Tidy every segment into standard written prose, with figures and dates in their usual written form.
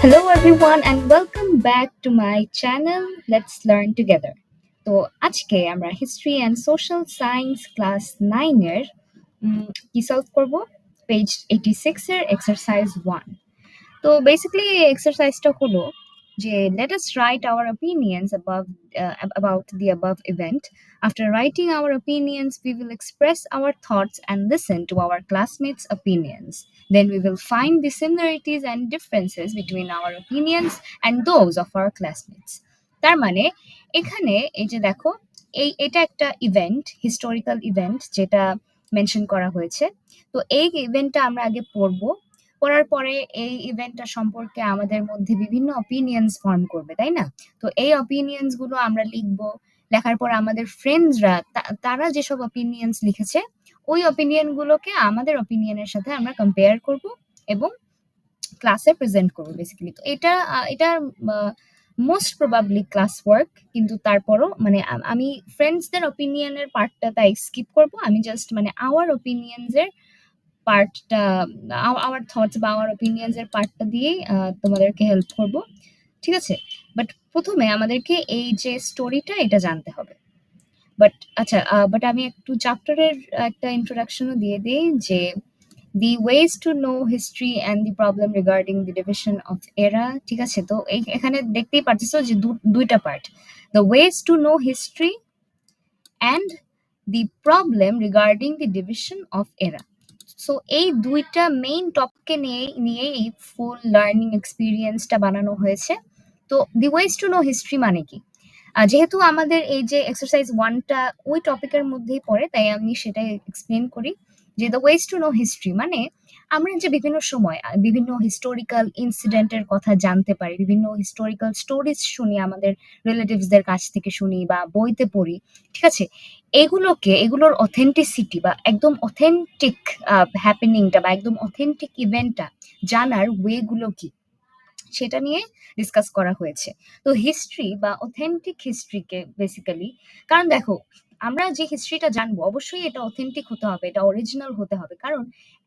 Hello everyone and welcome back to my channel Let's Learn Together. তো আজকে আমরা history and social science class 9 এর কি solve করব পেজ 86 এর এক্সারসাইজ 1। তো বেসিক্যালি এই এক্সারসাইজটা হলো যে let us write our opinions about the above event. After writing our opinions, we will express our thoughts and listen to our classmates' opinions. Then we will find the similarities and differences between our opinions and those of our classmates. তার মানে এখানে এই যে দেখো এটা একটা event, historical event যেটা mention করা হয়েছে। তো এই ইভেন্টটা আমরা আগে পড়বো, করার পরে এই ইভেন্টটা সম্পর্কে আমাদের মধ্যে বিভিন্ন অপিনিয়ন্স ফর্ম করবে, তাই না? তো এই অপিনিয়ন্স গুলো আমরা লিখবো। লেখার পর আমাদের ফ্রেন্ডসরা তারা যেসব অপিনিয়ন্স লিখেছে ওই অপিনিয়ন গুলোকে আমাদের অপিনিয়নের সাথে আমরা কম্পেয়ার করব এবং ক্লাসে প্রেজেন্ট করবো বেসিক্যালি। তো এটা মোস্ট প্রবাবলি ক্লাস ওয়ার্ক, কিন্তু তারপরও মানে আমি ফ্রেন্ডসদের অপিনিয়নের পার্টটা তাই স্কিপ করব। আমি জাস্ট মানে আওয়ার অপিনিয়ন্স এর পার্টটা, আওয়ার থটস বা আওয়ার ওপিনিয়ন্স এর পার্টটা দিয়েই তোমাদেরকে হেল্প করব, ঠিক আছে? বাট প্রথমে আমাদেরকে এই যে স্টোরিটা এটা জানতে হবে। বাট আমি একটু চ্যাপ্টারের একটা ইন্ট্রোডাকশনও দিয়ে দিই যে the ways to know history and the problem regarding the division of era, ঠিক আছে? তো এখানে দেখতেই পাচ্ছিস যে দুইটা পার্ট, the ways to know history and the problem regarding the division of era. So এই দুইটা মেইন টপিককে নিয়ে এই ফুল লার্নিং এক্সপিরিয়েন্সটা বানানো হয়েছে। তো দি ওয়েজ টু নো হিস্ট্রি মানে কি? যেহেতু আমাদের এই যে এক্সারসাইজ 1টা ওই টপিকের মধ্যেই পড়ে, তাই আমি সেটাই এক্সপ্লেন করি যে the ways to know history মানে আমরা যে বিভিন্ন সময় বিভিন্ন হিস্টোরিক্যাল ইনসিডেন্টের কথা জানতে পারি, বিভিন্ন হিস্টোরিক্যাল স্টোরিজ শুনি, আমাদের রিলেটিভসদের কাছ থেকে শুনি বা বইতে পড়ি, ঠিক আছে? এগুলোর অথেন্টিসিটি বা একদম অথেন্টিক হ্যাপেনিংটা বা একদম অথেন্টিক ইভেন্টটা জানার ওয়েগুলো কি সেটা নিয়ে ডিসকাস করা হয়েছে। তো হিস্ট্রি বা অথেন্টিক হিস্ট্রিকে বেসিক্যালি, কারণ দেখো আমরা যে হিস্ট্রিটা জানবো অবশ্যই এটা অথেন্টিক হতে হবে, এটা অরিজিনাল হতে হবে, কারণ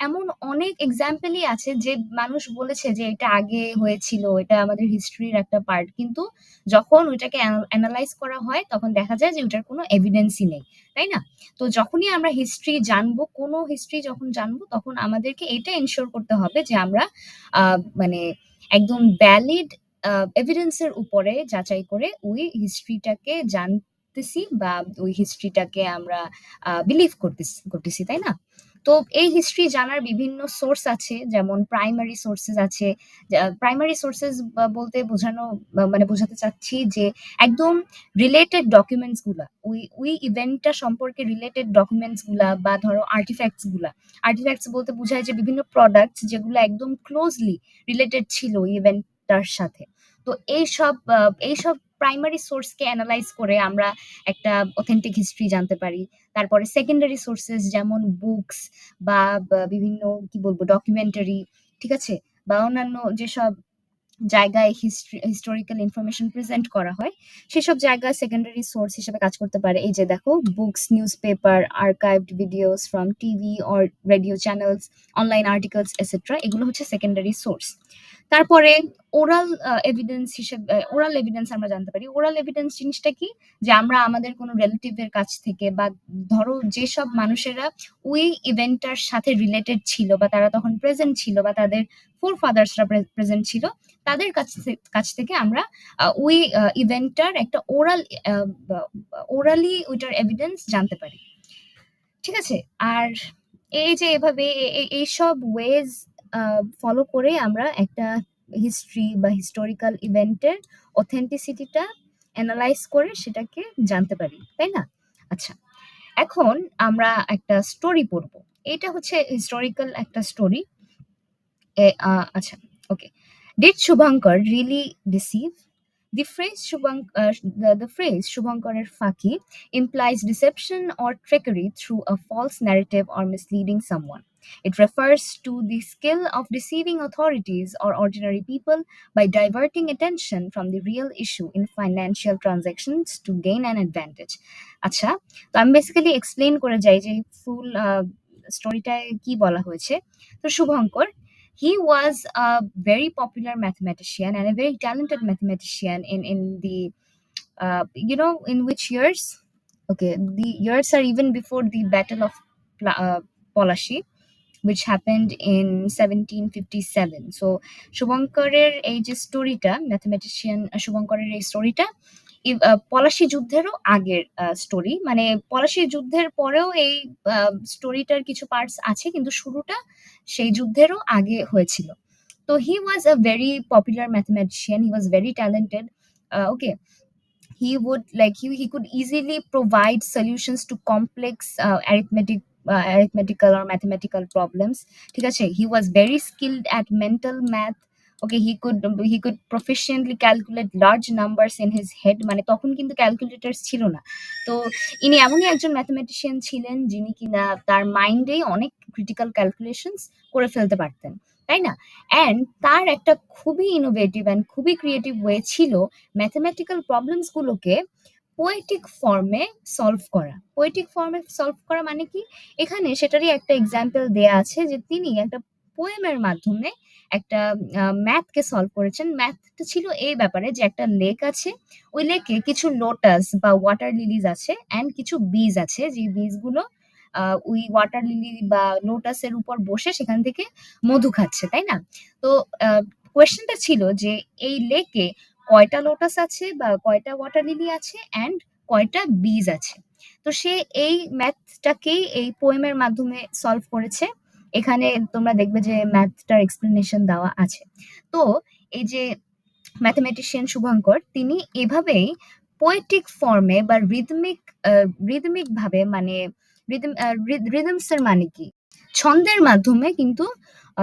এমন অনেক এক্সাম্পলই আছে যে মানুষ বলেছে যে এটা আগে হয়েছিল, এটা আমাদের হিস্ট্রির একটা পার্ট, কিন্তু যখন ওইটাকে অ্যানালাইজ করা হয় তখন দেখা যায় যে ওটার কোনো এভিডেন্সই নেই, তাই না? তো যখনই আমরা হিস্ট্রি জানবো, কোনো হিস্ট্রি যখন জানবো, তখন আমাদেরকে এটা এনশিওর করতে হবে যে আমরা মানে একদম ভ্যালিড এভিডেন্সের উপরে যাচাই করে ওই হিস্ট্রিটাকে জানতেছি বা ওই হিস্ট্রিটাকে আমরা বিলিভ করতেছি, তাই না? তো এই হিস্ট্রি জানার বিভিন্ন সোর্স আছে, যেমন প্রাইমারি সোর্সেস আছে। প্রাইমারি সোর্সেস বলতে মানে বোঝাতে চাচ্ছি যে একদম রিলেটেড ডকুমেন্টস গুলা, ওই ইভেন্টটা সম্পর্কে রিলেটেড ডকুমেন্টস গুলা, বা ধরো আর্টিফ্যাক্টস গুলা। আর্টিফ্যাক্টস বলতে বোঝায় যে বিভিন্ন প্রোডাক্টস যেগুলো একদম ক্লোজলি রিলেটেড ছিল ইভেন্টটার সাথে। তো এইসব প্রাইমারি সোর্সকে অ্যানালাইজ করে আমরা একটা অথেন্টিক হিস্ট্রি জানতে পারি। তারপরে সেকেন্ডারি সোর্সেস যেমন বুকস বা বিভিন্ন কি বলবো ডকুমেন্টারি, ঠিক আছে? বা অন্যান্য যেসব জায়গায় হিস্টোরিক্যাল ইনফরমেশন প্রেজেন্ট করা হয়, সেসব জায়গা সেকেন্ডারি সোর্স হিসেবে কাজ করতে পারে। এই যে দেখো, books, newspaper, archived videos from TV or radio channels, online articles etcetera, এগুলো হচ্ছে সেকেন্ডারি সোর্স। তারপরে ওরাল এভিডেন্স হিসেবে, ওরাল এভিডেন্স আমরা জানতে পারি। ওরাল এভিডেন্স জিনিসটা কি? যে আমরা আমাদের কোনো রিলেটিভের কাছ থেকে, বা ধরো যেসব মানুষেরা ওই ইভেন্টটার সাথে রিলেটেড ছিল বা তারা তখন প্রেজেন্ট ছিল বা তাদের ফোর ফাদার্সরা প্রেজেন্ট ছিল, তাদের কাছ থেকে আমরা ওই ইভেন্টটার একটা ওরালি ওইটার এভিডেন্স জানতে পারি, ঠিক আছে? আর এই যে এভাবে এইসব ওয়েজ ফলো করে আমরা একটা হিস্ট্রি বা হিস্টোরিক্যাল ইভেন্টের অথেন্টিসিটিটা অ্যানালাইজ করে সেটাকে জানতে পারি, তাই না? আচ্ছা, এখন আমরা একটা স্টোরি পড়বো। এটা হচ্ছে হিস্টোরিক্যাল একটা স্টোরি। আচ্ছা, ওকে। Did Shubhankar really deceive? The phrase Shubhankarer Faki implies deception or trickery through a false narrative or misleading someone. It refers to the skill of deceiving authorities or ordinary people by diverting attention from the real issue in financial transactions to gain an advantage. আচ্ছা, তো আমি basically explain করে যাই যে ফুল স্টোরিটায় কি বলা হয়েছে। তো Shubhankar, He was a very popular mathematician and a very talented mathematician in the in which years? Okay, the years are even before the Battle of Polashi, which happened in 1757. So শুভঙ্করের এই যে স্টোরিটা, ম্যাথমেটিশিয়ান শুভঙ্করের এই স্টোরিটা পলাশী যুদ্ধেরও আগের story, মানে পলাশী যুদ্ধের পরেও এই স্টোরিটার কিছু পার্টস আছে, কিন্তু শুরুটা সেই যুদ্ধেরও আগে হয়েছিল। তো he was a very popular mathematician, he was very talented. Okay, he could easily provide solutions to complex arithmetical or mathematical problems, ঠিক আছে? He was very skilled at mental math. Okay, he could proficiently calculate large numbers in his head, মানে তখন কিন্তু ক্যালকুলেটরস ছিল না। তো ইনি এমনই একজন ম্যাথমেটিশিয়ান ছিলেন যিনি কিনা তার মাইন্ডেই অনেক ক্রিটিক্যাল ক্যালকুলেশনস করে ফেলতে পারতেন, তাই না? অ্যান্ড তার একটা খুবই ইনোভেটিভ অ্যান্ড খুবই ক্রিয়েটিভ ওয়ে ছিল ম্যাথমেটিক্যাল প্রবলেমস গুলোকে পোয়েটিক ফর্মে সলভ করা। পোয়েটিক ফর্মে সলভ করা মানে কি? এখানে সেটারই একটা এক্সাম্পল দেয়া আছে যে তিনি একটা পোয়েমের মাধ্যমে একটা ম্যাথকে সলভ করেছেন। ম্যাথটা ছিল এই ব্যাপারে যে একটা লেক আছে, ওই লেকে কিছু লোটাস বা ওয়াটার লিলিজ আছে অ্যান্ড কিছু বীজ আছে, যে বীজগুলো ওই ওয়াটার লিলি বা লোটাসের উপর বসে সেখান থেকে মধু খাচ্ছে, তাই না? তো কোয়েশ্চেনটা ছিল যে এই লেকে কয়টা লোটাস আছে বা কয়টা ওয়াটার লিলি আছে অ্যান্ড কয়টা বীজ আছে। তো সে এই ম্যাথটাকেই এই পোয়েমের মাধ্যমে সলভ করেছে। এখানে তোমরা দেখবে যে ম্যাথটার এক্সপ্লেনেশন দেওয়া আছে। তো এই যে ম্যাথমেটিশিয়ান শুভঙ্কর, তিনি এভাবেই পোয়েটিক ফর্মে বা রিদমিক ভাবে, মানে রিদমস এর মানে কি, ছন্দের মাধ্যমে কিন্তু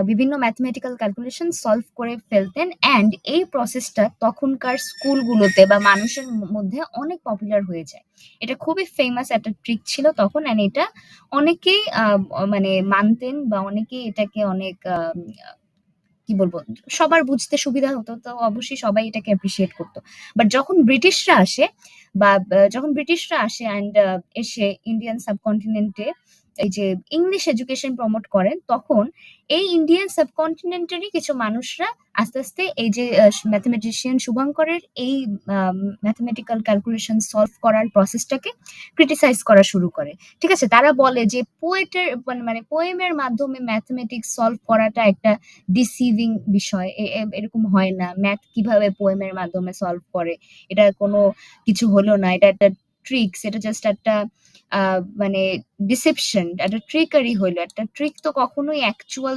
বিভিন্ন ম্যাথমেটিক্যাল ক্যালকুলেশন সলভ করে ফেলতেন। অ্যান্ড এই প্রসেসটা তখনকার স্কুলগুলোতে বা মানুষের মধ্যে অনেক পপুলার হয়ে যায়। এটা খুবই ফেমাস একটা ট্রিক ছিল তখন, অ্যান্ড এটা অনেকেই মানে মানতেন বা অনেকেই এটাকে অনেক কি বলবো, সবার বুঝতে সুবিধা হতো, তো অবশ্যই সবাই এটাকে অ্যাপ্রিসিয়েট করতো। বাট যখন ব্রিটিশরা আসে অ্যান্ড এসে ইন্ডিয়ান সাবকন্টিনেন্টে এই যে ইংলিশ এডুকেশন প্রমোট করেন, তখন এই ইন্ডিয়ান সাবকন্টিনেন্টেরই কিছু মানুষরা আস্তে আস্তে এই যে ম্যাথমেটিশিয়ান শুভঙ্করের এই ম্যাথমেটিক্যাল ক্যালকুলেশন সলভ করার প্রসেসটাকে ক্রিটিসাইজ করা শুরু করে। ঠিক আছে, তারা বলে যে পোয়েটের মানে পোয়েমের মাধ্যমে ম্যাথমেটিক্স সলভ করাটা একটা ডিসিভিং বিষয়, এরকম হয় না। ম্যাথ কিভাবে পোয়েমের মাধ্যমে সলভ করে, এটা কোনো কিছু হলো না, এটা একটা ট্রিক্স, এটা জাস্ট একটা মানে ডিসেপশন, একটা ট্রিকারি হইলো। একটা ট্রিক তো কখনোই অ্যাকচুয়াল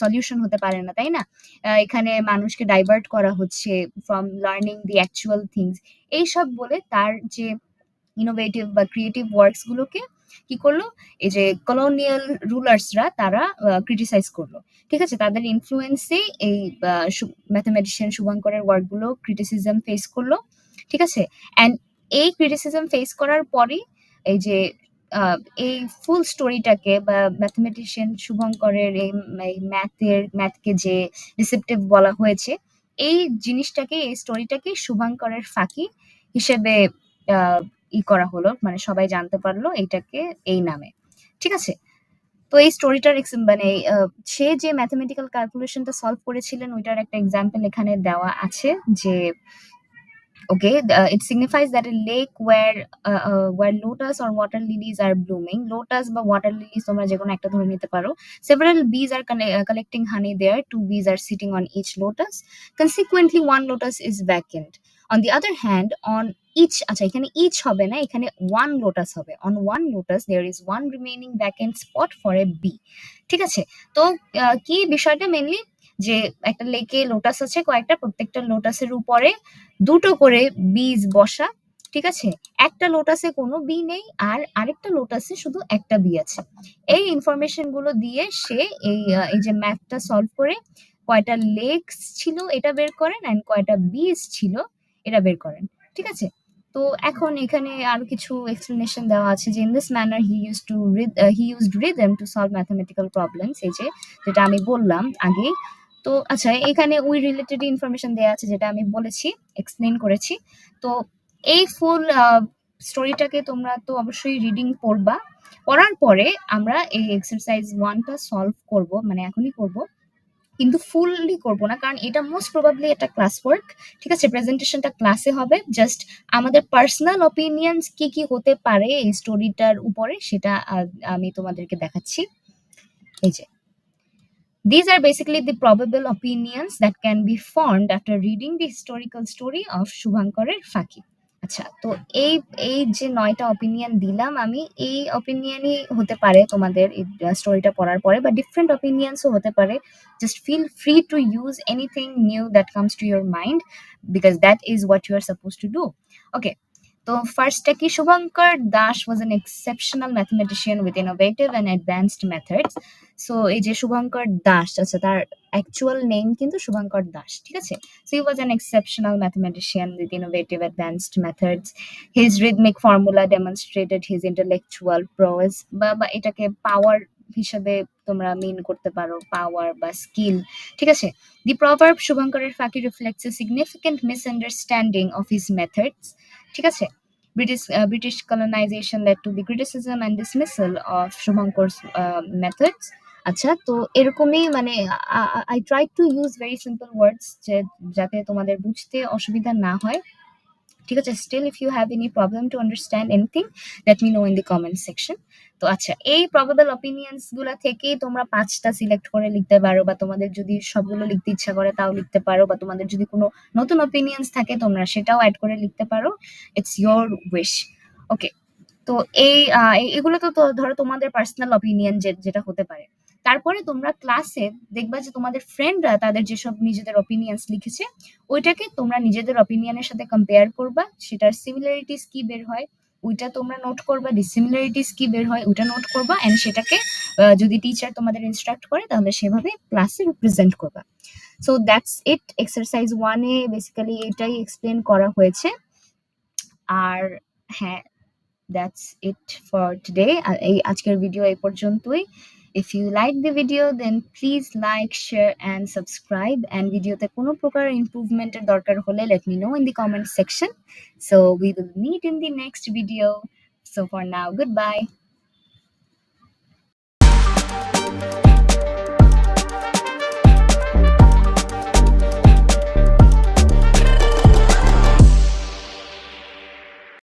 সলিউশন হতে পারে না, তাই না? এখানে মানুষকে ডাইভার্ট করা হচ্ছে from learning the actual things, এইসব বলে তার যে ইনোভেটিভ বা ক্রিয়েটিভ ওয়ার্কস গুলোকে কি করলো, এই যে কলোনিয়াল রুলার্সরা তারা ক্রিটিসাইজ করলো। ঠিক আছে, তাদের ইনফ্লুয়েন্সে এই ম্যাথমেটিশিয়ান শুভঙ্করের ওয়ার্ক গুলো ক্রিটিসিজম ফেস করলো। ঠিক আছে, অ্যান্ড এই ক্রিটিসিজম ফেস করার পরে এই যে আহ, এই ফুল স্টোরিটাকে বা ম্যাথমেটিশিয়ান শুভঙ্করের এই ম্যাথকে যে ডিসেপটিভ বলা হয়েছে, এই জিনিসটাকে, এই স্টোরিটাকে শুভঙ্করের ফাঁকি হিসেবে করা হলো, মানে সবাই জানতে পারলো এইটাকে এই নামে। ঠিক আছে, তো এই স্টোরিটার মানে সে যে ম্যাথমেটিক্যাল ক্যালকুলেশনটা সলভ করেছিলেন ওইটার একটা এক্সাম্পল এখানে দেওয়া আছে যে okay, it signifies that a lake where lotus or water lilies are blooming. Lotus বা water lilies তোমরা যে কোনো একটা ধরে নিতে পারো। Several bees are collecting honey there. Two bees are sitting on each lotus. Consequently, one lotus is vacant. On the other hand, on each, আচ্ছা এখানে each হবে না, এখানে one lotus হবে। On one lotus there is one remaining vacant spot for a bee. ঠিক আছে, তো কি বিষয়টা মেনলি, যে একটা লেকে লোটাস আছে কয়েকটা, প্রত্যেকটা লোটাসের উপরে দুটো করে বীজ বসা। ঠিক আছে, একটা লোটাসে কোনো বি নেই আর আরেকটা লোটাসে শুধু একটা বি আছে। এই ইনফরমেশন গুলো দিয়ে সে এই যে ম্যাথটা সলভ করে কয়টা লেকস ছিল এটা বের করেন এন্ড কয়টা বীজ ছিল এটা বের করেন। ঠিক আছে, তো এখন এখানে আরো কিছু এক্সপ্লেনেশন দেওয়া আছে যে in this manner he used rhythm to solve mathematical problems, এই যে যেটা আমি বললাম আগে। তো আচ্ছা, এখানে ওই রিলেটেড ইনফরমেশন দেওয়া আছে যেটা আমি বলেছি, এক্সপ্লেন করেছি। তো এই ফুল স্টোরিটাকে তোমরা তো অবশ্যই রিডিং পড়বা। পড়ার পরে আমরা এই এক্সারসাইজ ওয়ানটা সলভ করব, মানে এখনই করব। কিন্তু ফুললি করব না, কারণ এটা মোস্ট প্রবাবলি একটা ক্লাস ওয়ার্ক। ঠিক আছে, প্রেজেন্টেশনটা ক্লাসে হবে, জাস্ট আমাদের পার্সোনাল অপিনিয়ন্স কি কি হতে পারে এই স্টোরিটার উপরে সেটা আমি তোমাদেরকে দেখাচ্ছি। এই যে, these are basically the probable opinions that can be formed after reading the historical story of শুভঙ্করের ফাঁকি। আচ্ছা, তো এই এই যে ৯টা অপিনিয়ন দিলাম আমি, এই অপিনিয়নই হতে পারে তোমাদের এই স্টোরিটা পড়ার পরে, বা ডিফারেন্ট অপিনিয়ন্সও হতে পারে। Just feel free to use anything new that comes to your mind, because that is what you are suppose to do. Okay, তো ফার্স্টটা কি, Shubhankar Das was an exceptional mathematician with innovative and advanced methods. So এই যে শুভঙ্কর দাস, আচ্ছা তার actual name কিন্তু শুভঙ্কর দাস, ঠিক আছে। So he was an exceptional mathematician with innovative advanced methods. His rhythmic formula demonstrated his intellectual prowess, বা এটাকে পাওয়ার হিসাবে তোমরা মিন করতে পারো, পাওয়ার বা স্কিল, ঠিক আছে। The proverb শুভঙ্করের ফাঁকি reflects a significant misunderstanding of his methods, ঠিক আছে। British colonization led to the criticism and dismissal of শুভঙ্কর's methods. আচ্ছা, তো এরকমই মানে I try to use very simple words, যাতে তোমাদের বুঝতে অসুবিধা না হয়, ঠিক আছে। Still if you have any problem to understand anything, let me know in the comment section. তো আচ্ছা, এই প্রবাবল অপিনিয়ন্স গুলা থেকেই তোমরা 5টা সিলেক্ট করে লিখতে পারো, বা তোমাদের যদি সবগুলো লিখতে ইচ্ছা করে তাও লিখতে পারো, বা তোমাদের যদি কোনো নতুন অপিনিয়ন্স থাকে তোমরা সেটাও অ্যাড করে লিখতে পারো, ইটস ইয়োর উইশ। ওকে, তো এগুলো তো ধরো তোমাদের পার্সোনাল অপিনিয়ন যেটা হতে পারে। তারপরে তোমরা ক্লাসে দেখবা যে তোমাদের ফ্রেন্ডরা তাদের যেসব নিজেদের অপিনিয়ন্স লিখেছে, ওইটাকে তোমরা নিজেদের অপিনিয়নের সাথে কম্পেয়ার করবা, সেটার সিমিলারিটিস কি বের হয় ওইটা তোমরা নোট করবা, ডিসিমিলারিটিস কি বের হয় ওইটা নোট করবা, এন্ড সেটাকে যদি টিচার তোমাদের ইনস্ট্রাক্ট করে তাহলে সেভাবে ক্লাসে রিপ্রেজেন্ট করবা। সো দ্যাটস ইট, এক্সারসাইজ 1-এ বেসিক্যালি এটাই এক্সপ্লেন করা হয়েছে। আর হ্যাঁ, that's it for today. এই আজকের ভিডিও এই পর্যন্তই। If you like the video, then please like, share and subscribe. And ভিডিওতে কোনো প্রকার ইমপ্রুভমেন্টের দরকার হলে let me know in the comment section. So we will meet in the next video. So for now, goodbye.